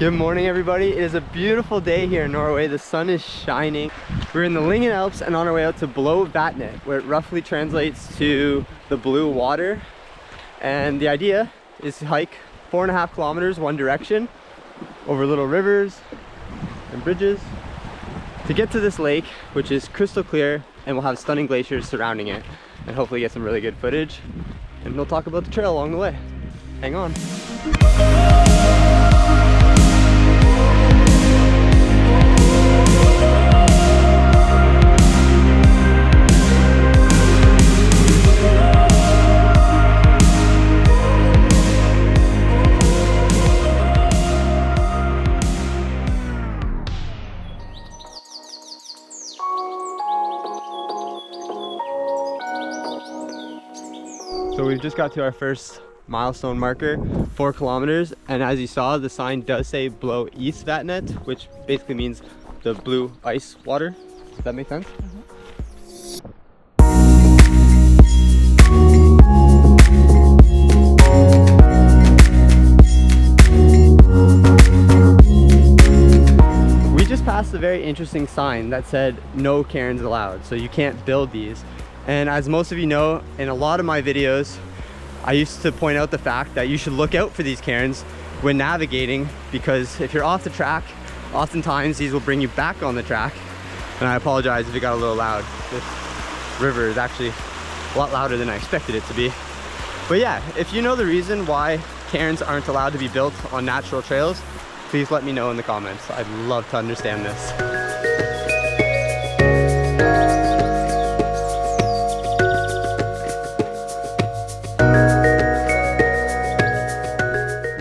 Good morning, everybody. It is a beautiful day here in Norway. The sun is shining. We're in the Lyngen Alps and on our way out to Blåvatnet, where it roughly translates to the blue water. And the idea is to hike 4.5 kilometers one direction over little rivers and bridges to get to this lake, which is crystal clear and will have stunning glaciers surrounding it, and hopefully get some really good footage. And we'll talk about the trail along the way. Hang on. So we've just got to our first milestone marker, 4 kilometers, and as you saw, the sign does say Blåvatnet, which basically means the blue ice water. Does that make sense? We just passed a very interesting sign that said no cairns allowed, so you can't build these. And as most of you know, in a lot of my videos, I used to point out the fact that you should look out for these cairns when navigating, because if you're off the track, oftentimes these will bring you back on the track. And I apologize if it got a little loud. This river is actually a lot louder than I expected it to be. But yeah, if you know the reason why cairns aren't allowed to be built on natural trails, please let me know in the comments. I'd love to understand this.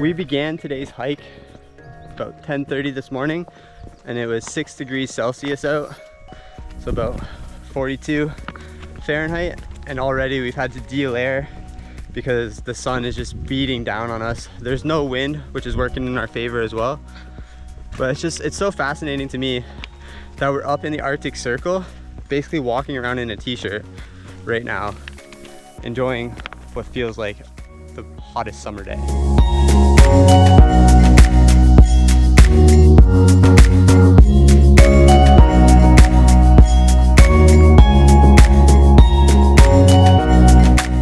We began today's hike about 10:30 this morning, and it was 6 degrees Celsius out, so about 42 Fahrenheit, and already we've had to delayer because the sun is just beating down on us. There's no wind, which is working in our favor as well, but it's so fascinating to me that we're up in the Arctic Circle, basically walking around in a t-shirt right now, enjoying what feels like the hottest summer day.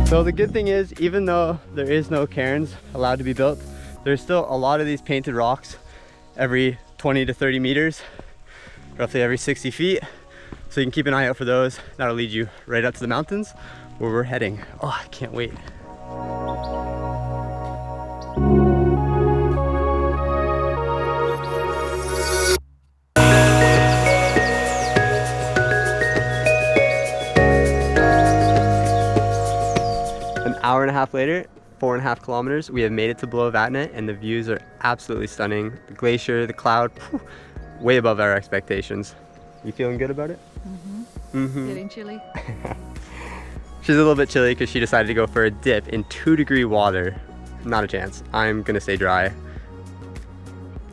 So the good thing is, even though there is no cairns allowed to be built, there's still a lot of these painted rocks every 20 to 30 meters, roughly every 60 feet. So you can keep an eye out for those. That'll lead you right up to the mountains where we're heading. Oh, I can't wait. An hour and a half later, 4.5 kilometers, we have made it to Blåvatnet, and the views are absolutely stunning. The glacier, the cloud, whew, way above our expectations. You feeling good about it? Getting chilly. She's a little bit chilly because she decided to go for a dip in 2-degree water. Not a chance. I'm gonna stay dry.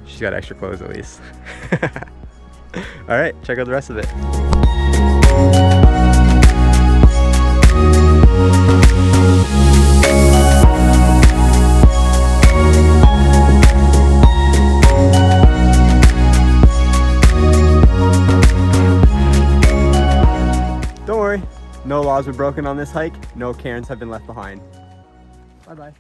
She's got extra clothes at least. All right, check out the rest of it. Don't worry, no laws were broken on this hike. No cairns have been left behind. Bye-bye.